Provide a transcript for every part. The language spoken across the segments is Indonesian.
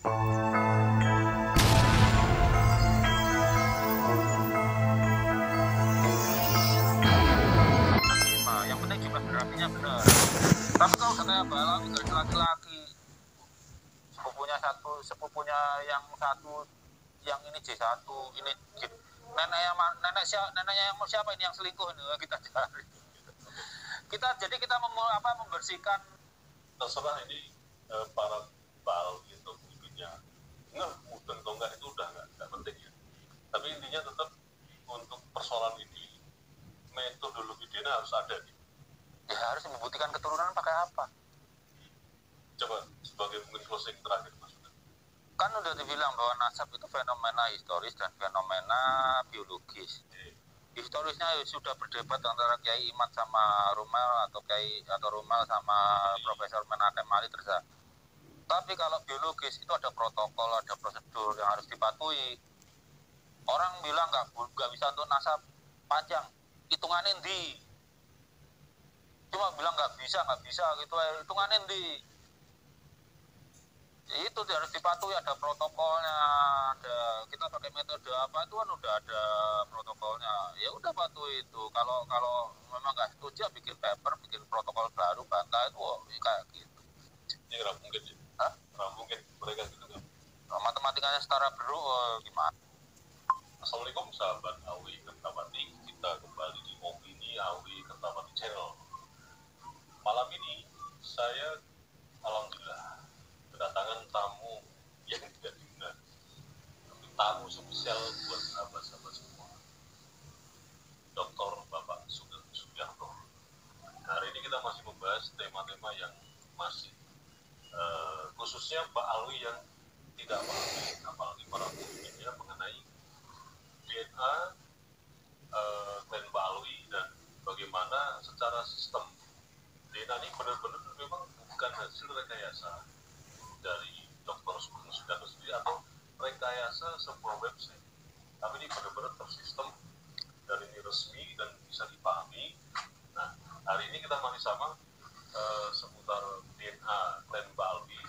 Yang penting jumlah generasinya benar. Tapi kalau katanya balap dari laki-laki, sepupunya yang satu, yang ini J1, ini neneknya yang siapa ini yang selingkuh ini kita cari. Kita membersihkan. Terserah ini para bal gitu intinya. Nggak mudeng atau enggak itu udah nggak penting ya. Tapi intinya tetap untuk persoalan ini metodologi DNA harus ada gitu. Ya harus membuktikan keturunan pakai apa? Coba sebagai mungkin closing terakhir Mas. Kan udah dibilang bahwa nasab itu fenomena historis dan fenomena biologis. Historisnya sudah berdebat antara Kiai Imad sama Rumel atau Rumel sama Profesor Menakem Mali terserah. Tapi kalau biologis itu ada protokol, ada prosedur yang harus dipatuhi. Orang bilang nggak bisa untuk nasab panjang, hitungannya di. Cuma bilang nggak bisa gitu, hitungannya di. Itu harus dipatuhi, ada protokolnya, kita pakai metode apa itu kan udah ada protokolnya. Ya udah patuhi itu. Kalau memang nggak setuju bikin paper, bikin protokol baru, bantah itu kayak gitu. Ini nggak mungkin ya? Hah? Nggak mungkin mereka gitu kan? Matematikanya setara beru gimana? Assalamualaikum sahabat Awi Kertawati, kita kembali di Opini Awi Kertawati Channel. Malam ini saya alhamdulillah kedatangan tamu yang tidak diundang, tapi tamu spesial buat sahabat-sahabat semua, Dr. Bapak Sugeng Sugiarto. Hari ini kita masih membahas tema-tema yang masih khususnya Mbak Alwi yang tidak paham, apalagi para pemimpinnya mengenai DNA dan Mbak Alwi dan bagaimana secara sistem DNA ini benar-benar memang bukan hasil rekayasa dari Dr. Sugeng Sugiarto sendiri atau rekayasa sebuah website, tapi ini benar-benar tersistem dan ini resmi dan bisa dipahami. Nah, hari ini kita masih sama seputar DNA dan Mbak Alwi.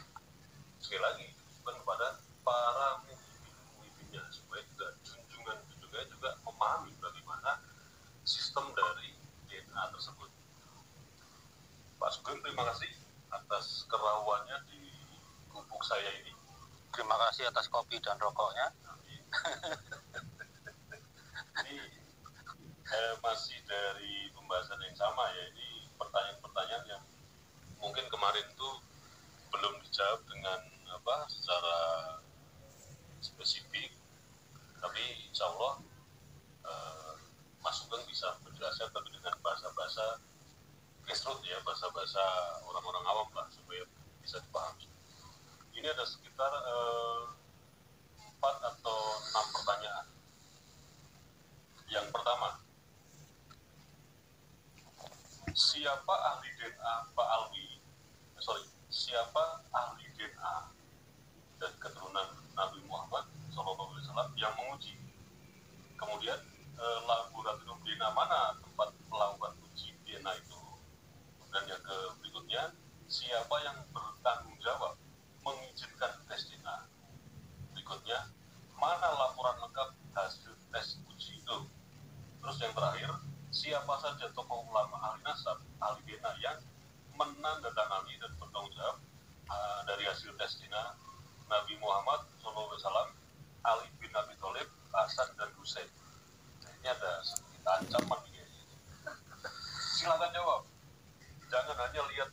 Sekali lagi bukan kepada para pemimpinnya supaya juga junjungan juga memahami bagaimana sistem dari DNA tersebut. Pak Sugeng, terima kasih atas kerawannya di gubuk saya ini. Terima kasih atas kopi dan rokoknya. Ini masih dari pembahasan yang sama ya. Ini pertanyaan-pertanyaan yang mungkin kemarin tuh belum dijawab dengan secara spesifik, tapi insya Allah Mas Sugeng bisa menjelaskan tapi dengan bahasa-bahasa grassroots ya, bahasa-bahasa orang-orang awam lah supaya bisa dipahami. Ini ada sekitar 4 atau 6 pertanyaan. Yang pertama, siapa ahli DNA Pak Alwi? Siapa ahli DNA dan keturunan Nabi Muhammad SAW yang menguji? Kemudian laboratorium DNA mana tempat melakukan uji DNA itu? Dan yang berikutnya, siapa yang bertanggung jawab mengizinkan tes DNA? Berikutnya, mana laporan lengkap hasil tes uji itu? Terus yang terakhir, siapa saja tokoh ulama ahli nasab, ahli DNA yang menandatangani dan bertanggung jawab dari hasil tes DNA Nabi Muhammad SAW, Ali bin Abi Thalib, Hasan dan Husain? Ini ada sedikit ancaman nih. Silakan jawab. Jangan hanya lihat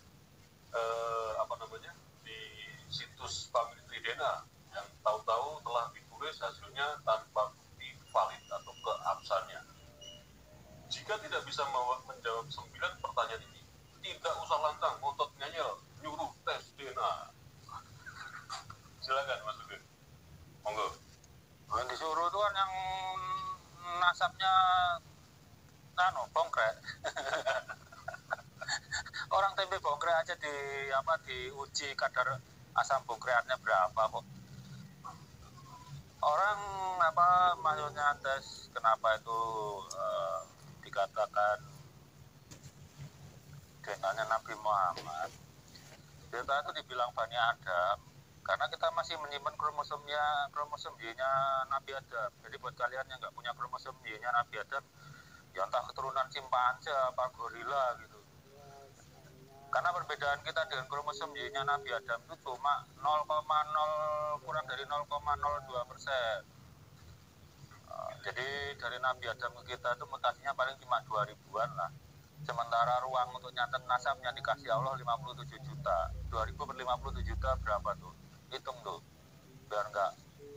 di situs Family Tree DNA yang tahu-tahu telah ditulis hasilnya tanpa bukti valid atau keabsahannya. Jika tidak bisa menjawab 9 pertanyaan ini, tidak usah lantang ngotot ngeyel nyuruh tes DNA. Silakan Mas Sugeng. Monggo. Yang disuruh itu kan yang nasabnya bongkrek. Orang tempe bongkrek aja diuji kadar asam bongkreknya berapa kok. Orang maksudnya tes kenapa itu dikatakan DNA-nya Nabi Muhammad. Kita itu dibilang Bani Adam Karena kita masih menyimpan kromosom Y-nya Nabi Adam. Jadi buat kalian yang nggak punya kromosom Y-nya Nabi Adam, ya entah keturunan simpanse apa gorila gitu. Karena perbedaan kita dengan kromosom Y-nya Nabi Adam itu cuma 0,0 kurang dari 0,02%. Jadi dari Nabi Adam ke kita itu mutasinya paling cuma 2000-an lah. Sementara ruang untuk nyatet nasabnya dikasih Allah 57 juta. 2000 per 57 juta berapa tuh? Hitung tuh. Biar nggak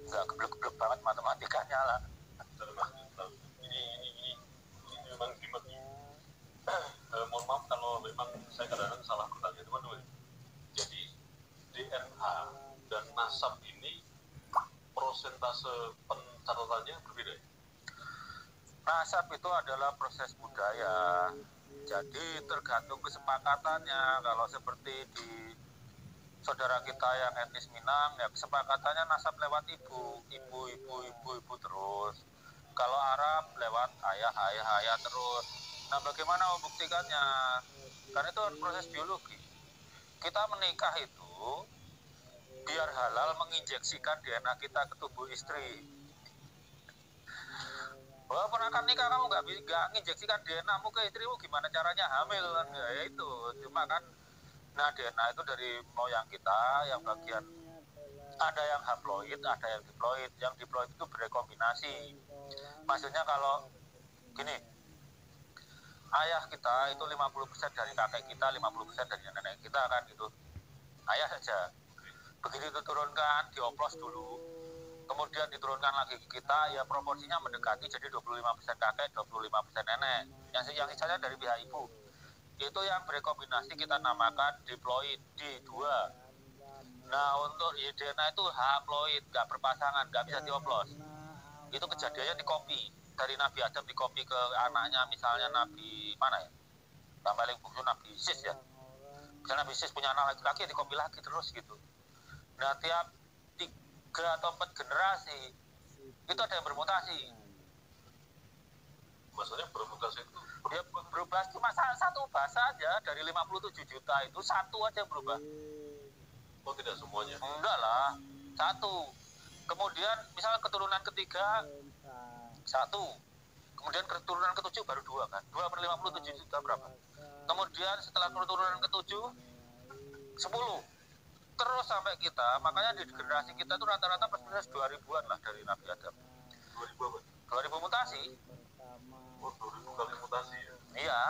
geblek-geblek banget matematikanya lah. Ini memang gimana? Mohon maaf kalau memang saya kadang-kadang salah bertanya teman-teman. Jadi DNA dan nasab ini prosentase pencatatannya berbeda. Nasab itu adalah proses budaya. Jadi tergantung kesepakatannya. Kalau seperti di saudara kita yang etnis Minang, ya kesepakatannya nasab lewat ibu terus. Kalau Arab lewat ayah terus. Nah, bagaimana membuktikannya? Karena itu proses biologi. Kita menikah itu biar halal menginjeksikan DNA kita ke tubuh istri. Bahwa ponakan nikah kamu nggak nginjeksikan DNA-mu ke istrimu, gimana caranya hamil kan? Ya itu, cuma kan, nah DNA itu dari moyang kita, yang bagian ada yang haploid, ada yang diploid. Yang diploid itu berekombinasi. Maksudnya kalau gini, ayah kita itu 50% dari kakek kita, 50% dari nenek kita kan gitu. Ayah saja. Begitu diturunkan, dioplos dulu. Kemudian diturunkan lagi ke kita, ya proporsinya mendekati jadi 25% kakek, 25% nenek. Yang sisanya dari pihak ibu. Itu yang berekombinasi kita namakan diploid, D2. Nah, untuk DNA itu haploid, nggak berpasangan, nggak bisa dioplos. Itu kejadiannya di copy. Dari Nabi Adam di copy ke anaknya, misalnya Nabi mana ya? Yang paling bungsu Nabi Sis ya. Misalnya Nabi Sis punya anak laki-laki, di copy lagi terus gitu. Nah, tiap 3 atau 4 generasi itu ada yang bermutasi. Maksudnya bermutasi itu Ya berubah cuma satu bahasa aja. Dari 57 juta itu satu aja berubah. Oh, tidak semuanya? Enggak lah, satu. Kemudian misalnya keturunan ketiga satu, kemudian keturunan ketujuh baru 2 kan, 2 per 57 juta berapa? Kemudian setelah keturunan ketujuh 10, terus sampai kita. Makanya di generasi kita itu rata-rata persentasenya 2000-an lah dari Nabi Adam. 2000 apa? 2000 mutasi. Oh, 2000 kali mutasi ya? Iya.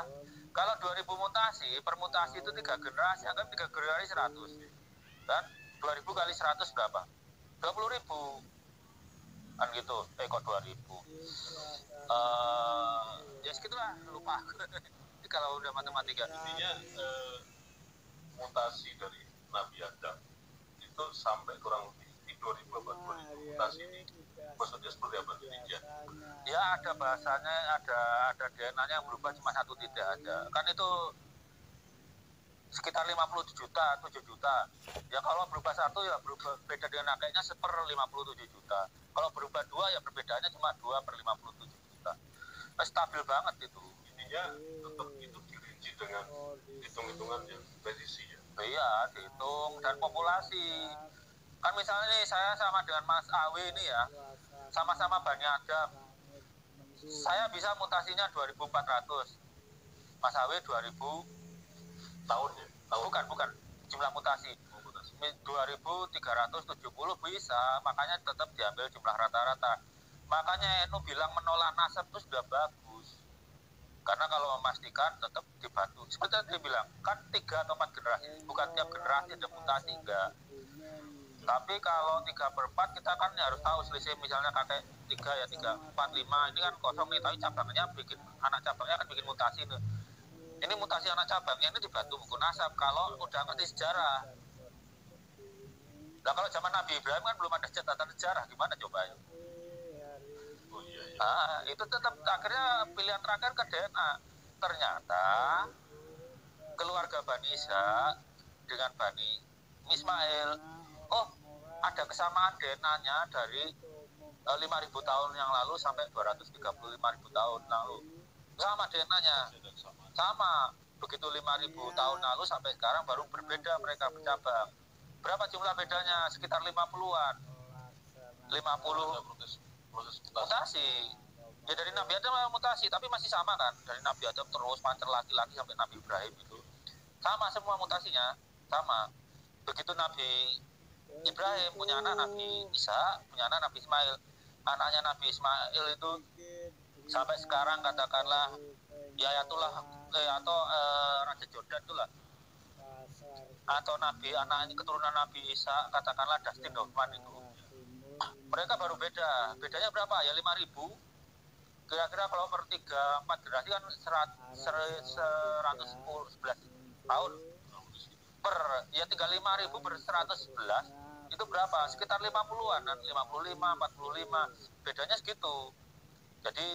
Kalau 2000 mutasi, per mutasi itu 3 generasi, anggap 3 generasi 100. Dan 2000 kali 100 berapa? 20.000. Kan gitu, kok 2000. Ya segitulah, lupa. Kalau udah matematika. Intinya mutasi dari Nabi Adam itu sampai kurang lebih di 2000 apa 2000 mutasi ini maksudnya seperti apa India? Ya ada bahasanya, ada DNA-nya yang berubah cuma 1 titik aja. Kan itu sekitar 50 juta, 7 juta. Ya kalau berubah 1 ya berubah, beda dengan kakeknya seper 57 juta. Kalau berubah 2 ya perbedaannya cuma 2 per 57 juta. Stabil banget itu. Intinya tetap itu dirinci dengan hitung-hitungan yang presisi ya. Iya, dihitung dan populasi. Kan misalnya nih saya sama dengan Mas Awi ini ya, sama-sama Bani Adam. Saya bisa mutasinya 2400. Mas Awi 2000 Tahun ya? Tahun. Bukan jumlah mutasi. 2370 bisa, makanya tetap diambil jumlah rata-rata. Makanya NU bilang menolak nasab itu sudah bagus. Karena kalau memastikan tetap dibantu. Seperti yang dia bilang, kan 3 atau 4 generasi, bukan tiap generasi ada mutasi, enggak. Tapi kalau 3/4 kita kan harus tahu selisih, misalnya kakek 3 ya 3, 4, 5, ini kan kosong nih, tapi cabangnya bikin, anak cabangnya kan bikin mutasi nih. Ini mutasi anak cabangnya ini dibantu buku nasab kalau udah ngerti sejarah. Nah kalau zaman Nabi Ibrahim kan belum ada catatan sejarah, gimana coba ya? Oh iya, iya. Nah, itu tetap akhirnya pilihan terakhir ke DNA. Ternyata keluarga Bani Ishak dengan Bani Ismail, oh ada kesamaan DNA-nya dari 5.000 tahun yang lalu sampai 235.000 tahun lalu. Sama DNA-nya, sama. Begitu 5.000 tahun lalu sampai sekarang baru berbeda, mereka bercabang. Berapa jumlah bedanya? Sekitar 50-an. 50 proses mutasi. Ya dari Nabi Adam mutasi, tapi masih sama kan? Dari Nabi Adam terus pancer laki-laki sampai Nabi Ibrahim itu. Sama semua mutasinya, sama. Begitu Nabi Ibrahim punya anak Nabi Isa, punya anak Nabi Ismail. Anaknya Nabi Ismail itu sampai sekarang katakanlah Yayatullah atau Raja Jordan itulah, atau Nabi anak keturunan Nabi Isa katakanlah Dustin Hoffman itu. Mereka baru bedanya berapa ya, 5.000 kira-kira. Kalau per 3-4 generasi kan 111 tahun per, ya 35.000 per 111 itu berapa, sekitar 50-an kan, 55, 45 bedanya segitu. Jadi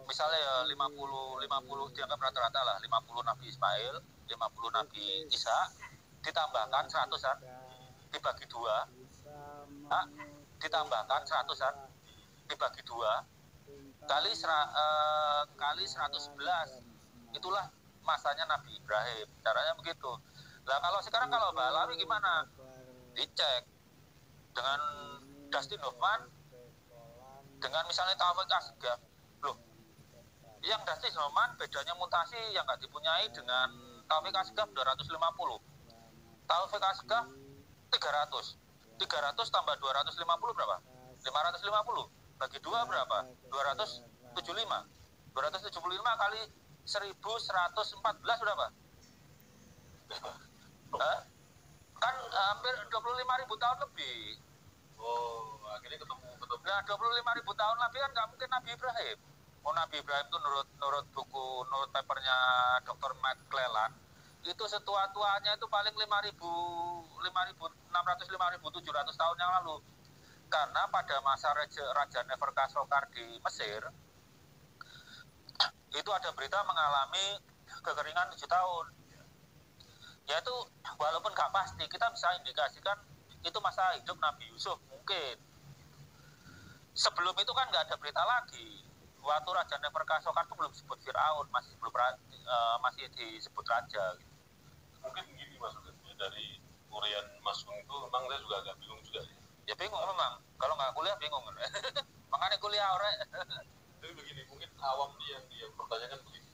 misalnya ya 50 dianggap rata-rata lah, 50 Nabi Ismail, 50 Nabi Isa, ditambahkan 100-an dibagi 2, ditambahkan 100-an dibagi 2 kali 111, itulah masanya Nabi Ibrahim. Caranya begitu. Nah kalau sekarang kalau Balawi gimana? Dicek dengan Dustin Hoffman, dengan misalnya Taufik Asgaf. Loh, yang Dustin Hoffman bedanya mutasi yang nggak dipunyai dengan Taufik Asgaf 250. Taufik Asgaf 300 tambah 250 berapa? 550 bagi 2 berapa? 275 kali 1114 berapa? Kan hampir 25.000 tahun lebih. Oh, akhirnya ketemu. Nah 25.000 tahun lebih kan nggak mungkin Nabi Ibrahim. Nabi Ibrahim itu menurut papernya Dr. McClellan itu setua-tuanya itu paling 5.600 5.700 tahun yang lalu. Karena pada masa Raja Neferkasokar di Mesir itu ada berita mengalami kekeringan 7 tahun. Yaitu walaupun nggak pasti, kita bisa indikasikan itu masa hidup Nabi Yusuf mungkin. Sebelum itu kan nggak ada berita lagi. Waktu Raja Neferkasokar itu belum disebut Firaun, masih disebut raja. Gitu. Mungkin gini maksudnya, dari uraian Mas Gung itu memang saya juga agak bingung juga ya. Ya bingung memang, kalau nggak kuliah bingung. Makanya kuliah orang. Tapi begini, mungkin awam yang dia pertanyakan begini.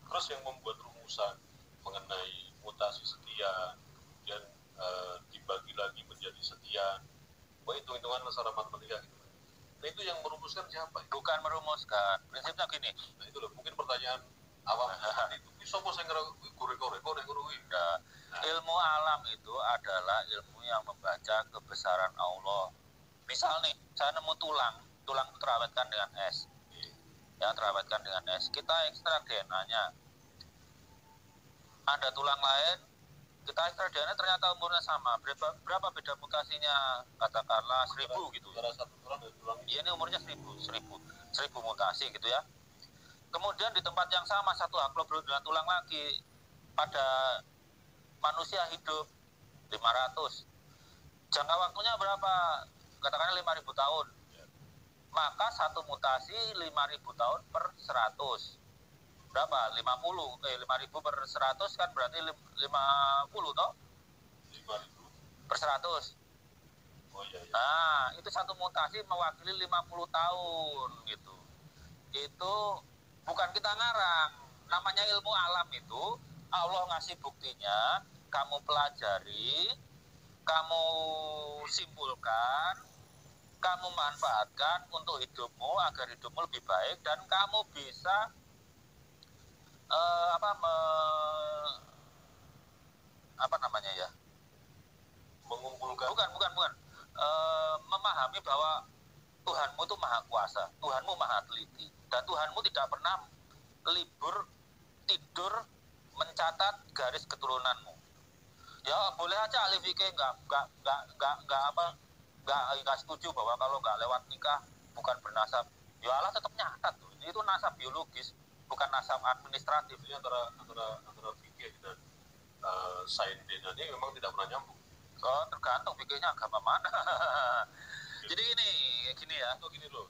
Terus yang membuat rumusan mengenai mutasi sekian, kemudian dibagi lagi menjadi sekian, hitung-hitungan secara matematika gitu. Nah itu yang merumuskan siapa? Bukan merumuskan, prinsipnya gini. Nah itu loh, mungkin pertanyaan awam seperti itu. Ini sopo saya ngerasa Nah, ilmu alam itu adalah ilmu yang membaca kebesaran Allah. Misal nih, saya nemu tulang itu terawetkan dengan es. Ya, terawetkan dengan es. Kita ekstrak DNA-nya. Ada tulang lain, kita ekstrak DNA ternyata umurnya sama. Berapa beda mutasinya? Katakanlah 1000 gitu. Iya, ini umurnya 1000 mutasi gitu ya. Kemudian di tempat yang sama satu haploid dengan tulang lagi, pada manusia hidup 500. Jangka waktunya berapa? Katakanlah 5.000 tahun. Maka satu mutasi 5.000 tahun per 100. Berapa? 50. 5.000 per 100 kan berarti 50 toh? 5.000 per 100. Oh iya, iya. Nah, itu satu mutasi mewakili 50 tahun gitu. Itu bukan kita ngarang. Namanya ilmu alam itu Allah ngasih buktinya, kamu pelajari, kamu simpulkan, kamu manfaatkan untuk hidupmu agar hidupmu lebih baik dan kamu bisa Mengumpulkan. Bukan. Memahami bahwa Tuhanmu itu maha kuasa, Tuhanmu maha teliti, dan Tuhanmu tidak pernah libur tidur mencatat garis keturunanmu. Ya boleh aja ahli fikih nggak setuju bahwa kalau nggak lewat nikah bukan bernasab. Ya Allah tetap nyatat tuh. Itu nasab biologis, bukan nasab administratif. Ini antara fikih dan sains DNA ini memang tidak pernah nyambung. Oh, tergantung fikihnya agama mana. Jadi gini ya. Atau gini loh,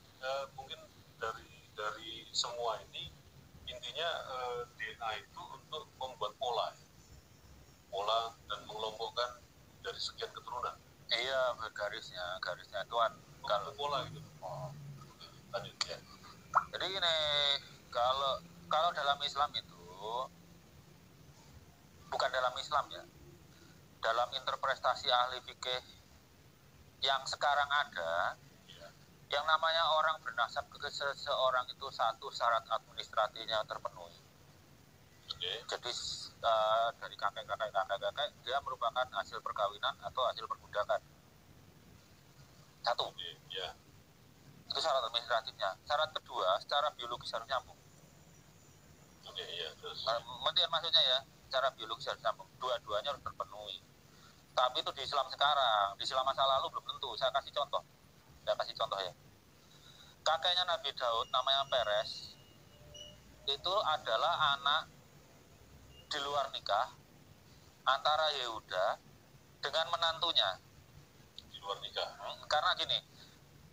mungkin dari semua ini intinya DNA itu untuk membuat pola dan mengelompokkan dari sekian keturunan. Iya, garisnya itu kan kalau pola gitu. Lanjut ya. Jadi ini kalau dalam Islam itu bukan dalam Islam ya, dalam interpretasi ahli fikih yang sekarang ada, yang namanya orang bernasab ke seseorang itu satu syarat administratifnya terpenuhi. Jadi dari kakek dia merupakan hasil perkawinan atau hasil perbudakan. Satu. Itu syarat administratifnya. Syarat kedua, secara biologis harus nyambung. Terus. Maksudnya ya, secara biologis harus nyambung. Dua-duanya harus terpenuhi. Tapi itu di Islam sekarang, di Islam masa lalu belum tentu. Saya kasih contoh ya. Kakeknya Nabi Daud namanya Peres, itu adalah anak di luar nikah antara Yehuda dengan menantunya. Di luar nikah? Karena gini,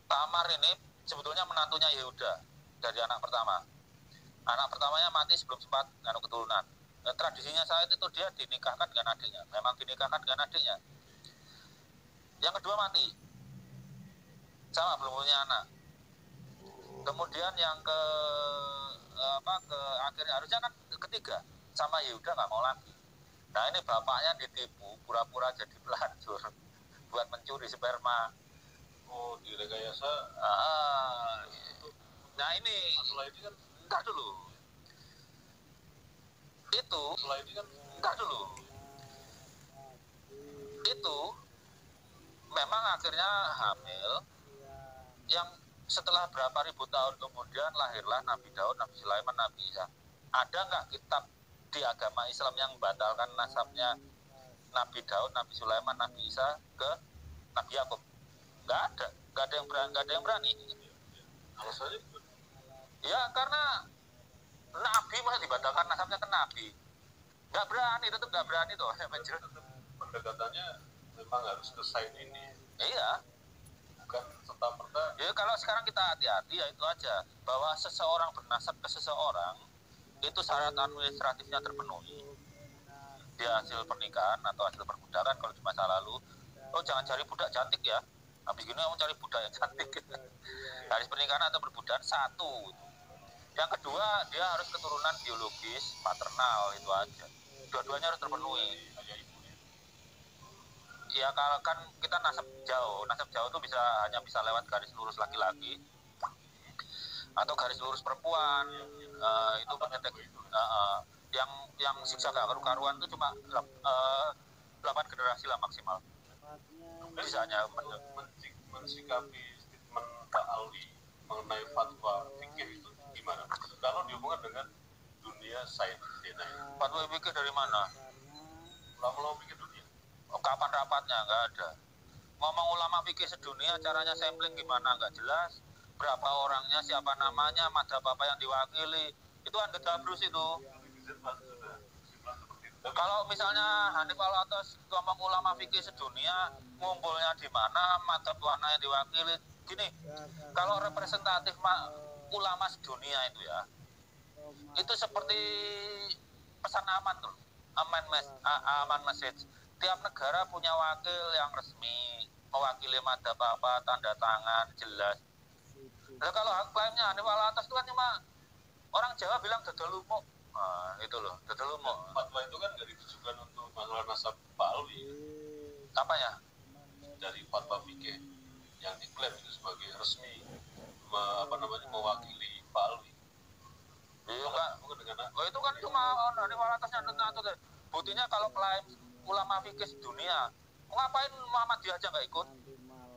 Tamar ini sebetulnya menantunya Yehuda dari anak pertama. Anak pertamanya mati sebelum sempat keturunan. Tradisinya saat itu dia dinikahkan dengan adiknya. Memang dinikahkan dengan adiknya. Yang kedua mati. Sama belum punya anak. Kemudian yang ke akhirnya harusnya kan ketiga sama Yehuda nggak mau lagi. Nah ini bapaknya ditipu pura-pura jadi pelacur buat mencuri sperma. Oh, direkayasa. Nah ini masalah ini kan entar dulu. Itu memang akhirnya hamil yang setelah berapa ribu tahun kemudian lahirlah Nabi Daud, Nabi Sulaiman, Nabi Isa. Ada nggak kitab di agama Islam yang membatalkan nasabnya Nabi Daud, Nabi Sulaiman, Nabi Isa ke Nabi Yakub? Nggak ada yang berani. Alasannya? Ya karena Nabi masa dibatalkan nasabnya ke Nabi? Nggak berani, tetap nggak berani tuh. Pendekatannya memang harus ke sign ini. Iya. Bukan serta-merta. Ya kalau sekarang kita hati-hati ya itu aja, bahwa seseorang bernasab ke seseorang itu syarat administratifnya terpenuhi. Dia hasil pernikahan atau hasil perbudakan kalau di masa lalu. Oh jangan cari budak cantik ya. Habis gini kamu cari budak yang cantik. Garis pernikahan atau perbudakan satu. Yang kedua dia harus keturunan biologis, paternal, itu aja. Dua-duanya harus terpenuhi. Ya kalau kan kita nasab jauh itu hanya bisa lewat garis lurus laki-laki atau garis lurus perempuan. Itu pendetek. Yang siksa gak karu-karuan itu cuma 8 generasi lah maksimal. Bisanya mensikapi statement Pak Alwi mengenai fatwa fikih itu gimana? Kalau dihubungkan dengan dunia sains, fatwa fikih dari mana? Ulama fikih dunia. Kapan rapatnya? Nggak ada. Ngomong ulama fikih sedunia, caranya sampling gimana? Nggak jelas. Berapa orangnya, siapa namanya, madhab apa yang diwakili, itu kan gedabrus itu. Kalau misalnya Hanif Alatas ngomong ulama fikih sedunia, ngumpulnya di mana, madhab mana yang diwakili, gini, kalau representatif ulama sedunia itu ya, itu seperti pesan aman tuh, aman message. Tiap negara punya wakil yang resmi, mewakili madhab apa, tanda tangan, jelas. Nah, kalau klaimnya Hanif Alatas itu kan cuma orang Jawa bilang dodol lumuk. Nah, itu loh, dodol lumuk. Fatwa itu kan nggak ditujukan untuk masalah nasab Pak Alwi. Apa ya? Dari fatwa fikih yang diklaim itu sebagai resmi mewakili Pak Alwi. Iya enggak. Oh itu kan cuma Hanif Alatas nyantut-nyantut. Buktinya kalau klaim ulama fikih dunia, ngapain Muhammadiyah aja nggak ikut?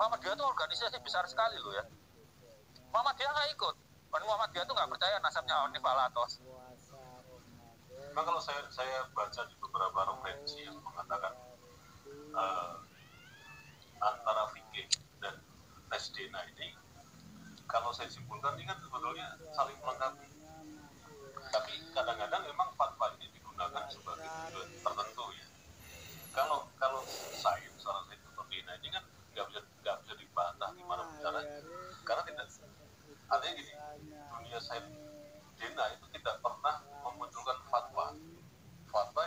Muhammadiyah itu organisasi besar sekali loh ya. Muhammadiyah nggak ikut. Muhammadiyah itu nggak percaya nasabnya Hanif Alatas. Memang kalau saya baca di beberapa referensi yang mengatakan antara fikih dan tes DNA ini, kalau saya simpulkan ini kan sebetulnya saling melengkapi. Tapi kadang-kadang memang fatwa ini digunakan sebagai tujuan tertentu ya. Kalau sains salah satu DNA ini kan nggak bisa dibantah gimana caranya, karena tidak. Artinya gini, dunia sains DNA itu tidak pernah memunculkan fatwa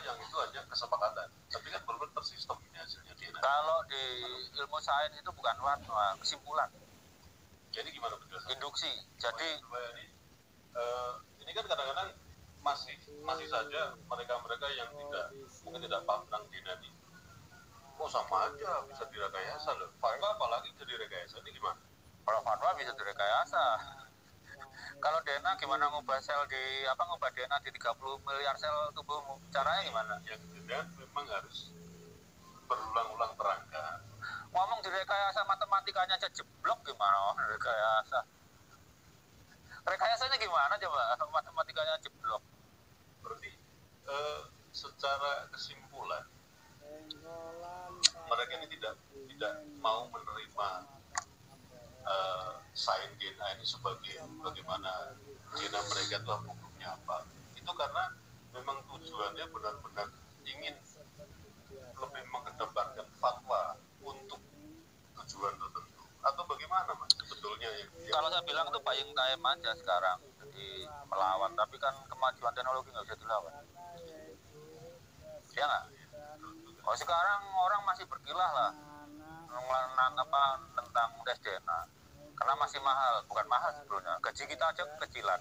yang itu hanya kesepakatan, tapi kan benar-benar tersistem ini hasilnya DNA. Kalau ngusahain itu bukan fatwa, kesimpulan. Jadi gimana penjelasan? Induksi. Jadi ini kan kadang-kadang masih saja mereka yang mungkin tidak paham tentang DNA ini. Kok sama aja bisa direkayasa loh? Fatwa apalagi bisa direkayasa, ini gimana? kalau fatwa bisa direkayasa. Kalau DNA gimana ngubah sel ngubah DNA di 30 miliar sel tubuhmu? Caranya gimana? Yang jelas memang harus berulang-ulang terangkan. Ngomong direkayasa matematikanya aja jeblok, gimana rekayasa? Rekayasanya gimana coba? Matematikanya jeblok. Berarti secara kesimpulan mereka ini tidak mau menerima sains DNA ini sebagai bagaimana DNA mereka itu hukumnya apa. Itu karena memang tujuannya benar-benar ingin lebih mengedepankan fatwa untuk tujuan tertentu, atau bagaimana Mas sebetulnya kalau saya bilang itu buying time aja sekarang, jadi melawan, tapi kan kemajuan teknologi nggak bisa dilawan, ya nggak? Kalau sekarang orang masih berkilah lah tentang tes DNA karena masih mahal, bukan mahal sebelumnya, gaji kita aja kecilan.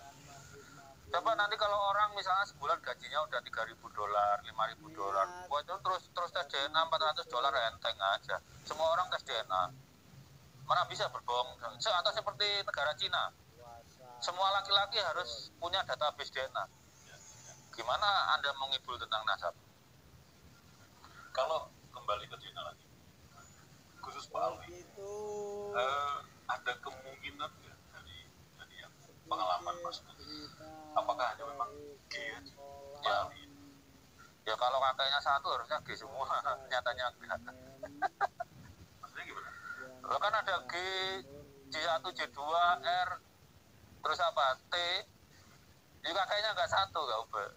Coba nanti kalau orang misalnya sebulan gajinya udah $3.000, $5.000, buat itu terus tes DNA $400 enteng aja. Semua orang tes DNA. Mana bisa berbohong? Atau seperti negara Cina, semua laki-laki harus punya database DNA. Gimana Anda mau ngibul tentang nasab? Kalau kembali ke Cina lagi, khusus Pak Alwi, ada kemungkinan nggak dari yang pengalaman Mas Budi, apakah hanya memang G ya? Ya kalau kakeknya satu harusnya G semua, nyatanya enggak. Maksudnya gimana? Lo kan ada G, J1, J2, R, terus apa, T, ya kakeknya enggak satu, enggak ubah.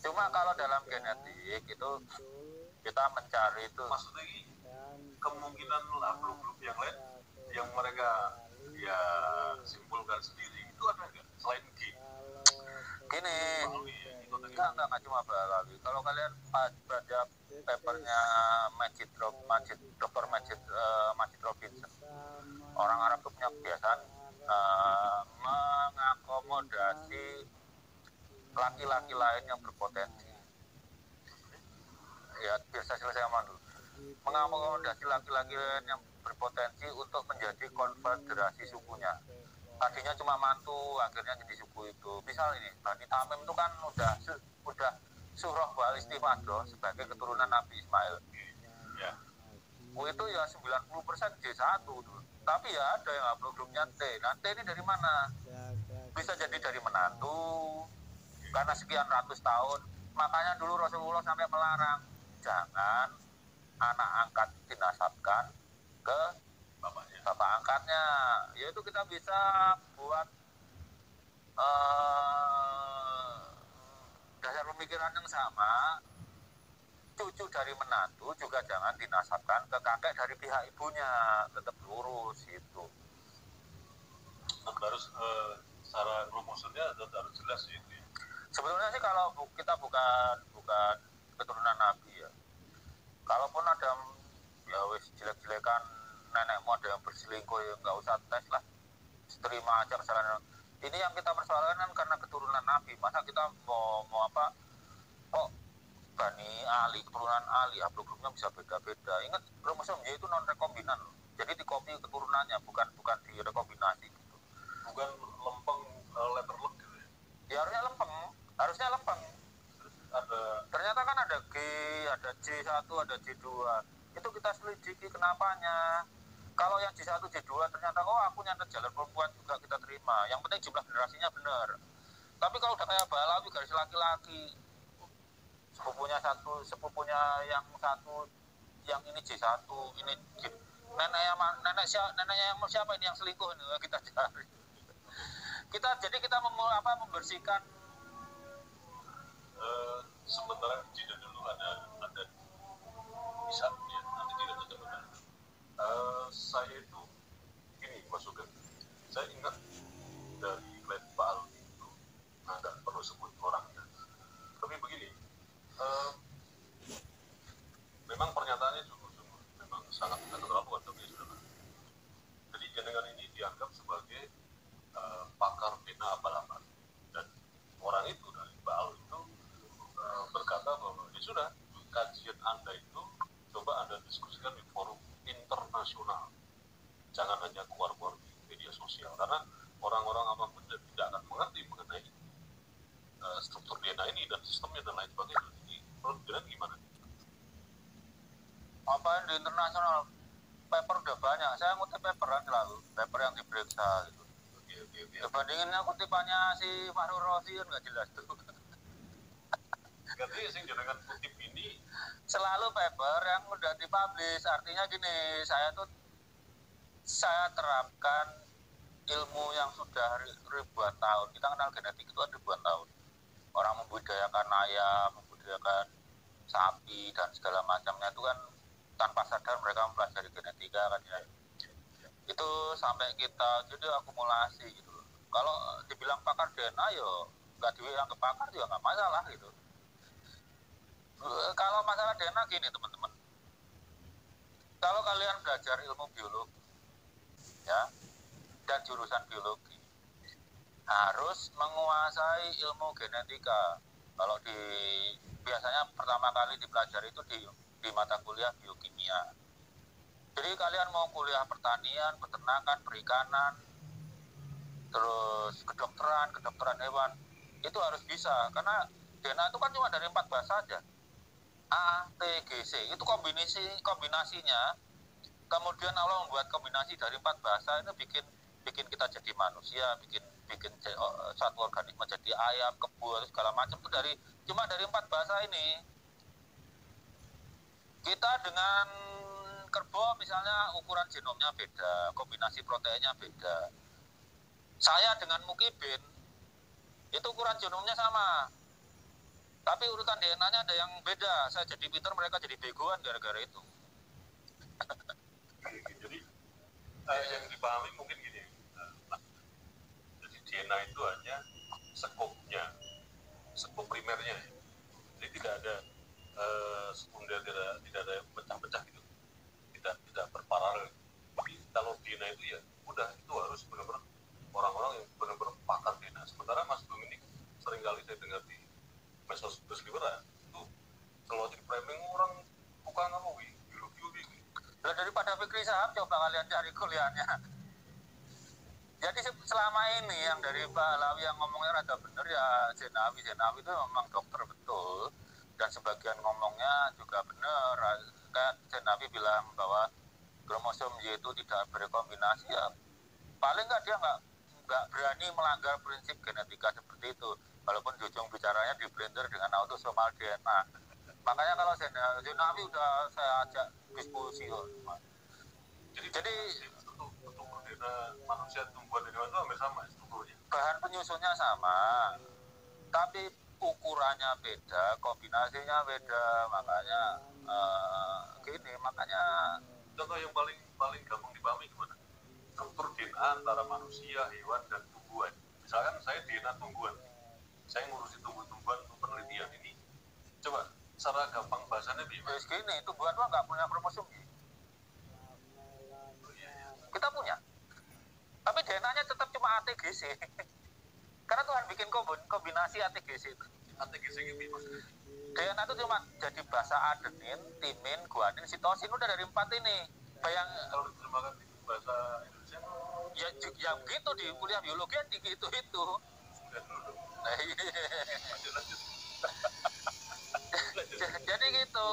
Cuma kalau dalam genetik itu kita mencari itu. Maksudnya kemungkinan grup-grup yang lain yang mereka ya simpulkan sendiri itu ada nggak selain G? Gini, enggak cuma Balawi. Kalau kalian baca papernya Dr. Majid Robinson, orang Arab itu punya kebiasaan mengakomodasi laki-laki lain yang berpotensi. Ya, biasa selesai sama dulu. Mengakomodasi laki-laki lain yang berpotensi untuk menjadi konfederasi sukunya. Tadinya cuma mantu, akhirnya jadi suku itu. Misal ini, Bani Tamim itu kan udah surah wal istimadoh sebagai keturunan Nabi Ismail. Ya. Itu ya 90% J1 tuh. Tapi ya ada yang haplogramnya T. Nah, T ini dari mana? Bisa jadi dari menantu, karena sekian ratus tahun. Makanya dulu Rasulullah sampai melarang, jangan anak angkat dinasabkan ke bapak angkatnya. Yaitu kita bisa buat dasar pemikiran yang sama. Cucu dari menantu juga jangan dinasabkan ke kakek dari pihak ibunya, tetap lurus itu. Harus secara rumusannya harus jelas itu ya. Sebetulnya sih kalau kita bukan keturunan Nabi ya, kalaupun ada ya wis jelek-jelekan nenekmu ada yang berselingkuh, ya nggak usah tes lah, terima aja kesalahan. Ini yang kita persoalkan kan karena keturunan Nabi. Masa kita mau apa kok Bani Ali, keturunan Ali, haplogrupnya bisa beda-beda. Ingat kromosom Y itu non rekombinan, jadi dikopi keturunannya, bukan direkombinasi gitu. Bukan lempeng letter luck gitu ya. Ya harusnya lempeng. Ternyata kan ada G, ada J1, ada J2. Itu kita selidiki kenapanya. Kalau yang J1, J2 ternyata aku nyantet jalur perempuan juga kita terima. Yang penting jumlah generasinya benar. Tapi kalau udah kayak Balawi garis laki-laki, sepupunya yang satu, yang ini J1, ini J. Neneknya yang siapa ini yang selingkuh ini kita cari. Jadi kita membersihkan. Sementara jeda dulu ada bisa ya, nanti tidak tutup. Saya itu ini Mas Sugeng, saya ingat dari klien Pak Alwi itu nggak perlu sebut orangnya, tapi begini, memang pernyataannya sungguh memang sangat tidak terlalu, tapi jangan hanya keluar-keluar di media sosial, karena orang-orang awam pun tidak akan mengerti mengenai struktur DNA ini dan sistemnya dan lain sebagainya. Jadi menurut kalian gimana? Apa di internasional paper udah banyak, saya ngutip paperan selalu, paper yang diperiksa gitu. Bandinginnya kutipannya si Fahru Rosi kan nggak jelas tuh. Jadi sing dengan kutip ini Selalu paper yang udah dipublish, artinya gini, saya terapkan ilmu yang sudah ribuan tahun. Kita kenal genetik itu kan ribuan tahun. Orang membudidayakan ayam, membudidayakan sapi dan segala macamnya itu kan tanpa sadar mereka mempelajari genetika kan ya. Itu sampai kita jadi akumulasi gitu. Kalau dibilang pakar DNA yo nggak dianggap pakar juga nggak masalah gitu. Kalau masalah DNA gini teman-teman, kalau kalian belajar ilmu biologi ya dan jurusan biologi harus menguasai ilmu genetika. Kalau biasanya pertama kali dipelajari itu di mata kuliah biokimia. Jadi kalian mau kuliah pertanian, peternakan, perikanan, terus kedokteran hewan, itu harus bisa. Karena DNA itu kan cuma dari 4 bahasa aja. A, T, G, C. Itu kombinasinya. Kemudian Allah membuat kombinasi dari 4 bahasa itu bikin kita jadi manusia, bikin satu organisme jadi ayam, kebo, segala macam itu cuma dari 4 bahasa ini. Kita dengan kerbau misalnya ukuran genomnya beda, kombinasi proteinnya beda. Saya dengan mukibin itu ukuran genomnya sama, tapi urutan DNA-nya ada yang beda. Saya jadi pintar, mereka jadi begoan gara-gara itu. Jadi yang dipahami mungkin gini, jadi DNA itu hanya skop primernya, jadi tidak ada sekunder, tidak ada pecah-pecah gitu, tidak berparalel. Jadi kalau DNA itu ya udah, itu harus benar-benar orang-orang yang benar-benar pakar DNA. Sementara Mas Bung ini seringkali saya dengar di medsos liberal itu selalu di framing orang bukan apa biologi. Lah daripada Fikri Sahab, coba kalian cari kuliahnya. Jadi selama ini yang dari Pak Alawi yang ngomongnya rada bener ya Zenawi itu memang dokter betul, dan sebagian ngomongnya juga bener. Kayak Zenawi bilang bahwa kromosom Y itu tidak berekombinasi, ya paling nggak dia nggak berani melanggar prinsip genetika seperti itu, walaupun di ujung bicaranya di blender dengan autosomal DNA. Makanya kalau Zenawi udah saya ajak diskusi kok. Jadi untuk DNA manusia, tumbuhan dan hewan itu hampir sama strukturnya. Bahan penyusunnya sama, tapi ukurannya beda, kombinasinya beda. Makanya makanya contoh yang paling gampang dipahami gimana? Struktur DNA antara manusia, hewan, dan tumbuhan. Misalkan saya DNA tumbuhan, saya ngurusi tumbuhan untuk penelitian ini. Coba secara gampang bahasanya gimana? Gini, tumbuhan mah nggak punya kromosom. Kita punya, tapi DNA-nya tetap cuma ATGC. Karena Tuhan bikin kombinasi ATGC itu. ATGC itu maksudnya? DNA itu cuma jadi basa adenin, timin, guanin, sitosin, udah dari 4 ini. Kalau diterjemahkan di bahasa Indonesia ya begitu, di kuliah biologi kan itu. Jadi gitu,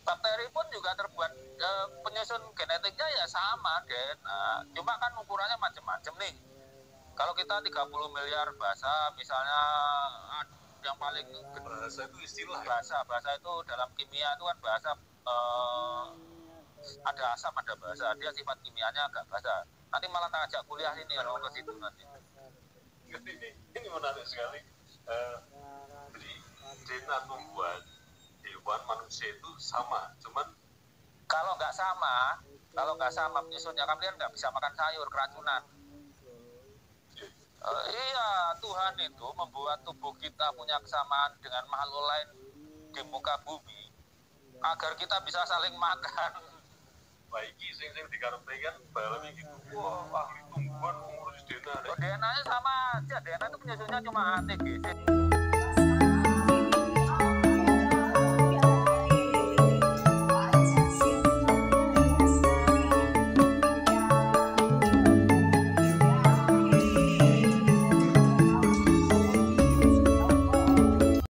bakteri pun juga terbuat penyusun genetiknya ya sama DNA, cuma kan ukurannya macam-macam nih. Kalau kita 30 miliar bahasa misalnya, yang paling bahasa itu istilah. Bahasa itu dalam kimia itu kan bahasa ada asam, ada basa. Dia sifat kimianya agak basa. Nanti malah tak ajak kuliah ini kalau ke situ nanti. Ini menarik sekali. Jadi DNA tumbuhan, hewan, manusia itu sama, cuman kalau nggak sama penyusunnya, kalian nggak bisa makan sayur, keracunan. Iya, Tuhan itu membuat tubuh kita punya kesamaan dengan makhluk lain di muka bumi agar kita bisa saling makan. Baiki sing dikarepekan bareng gitu. Wah, ahli tumbuhan ngurus DNA. DNA-nya sama aja, DNA itu penyusunnya cuma ATGC.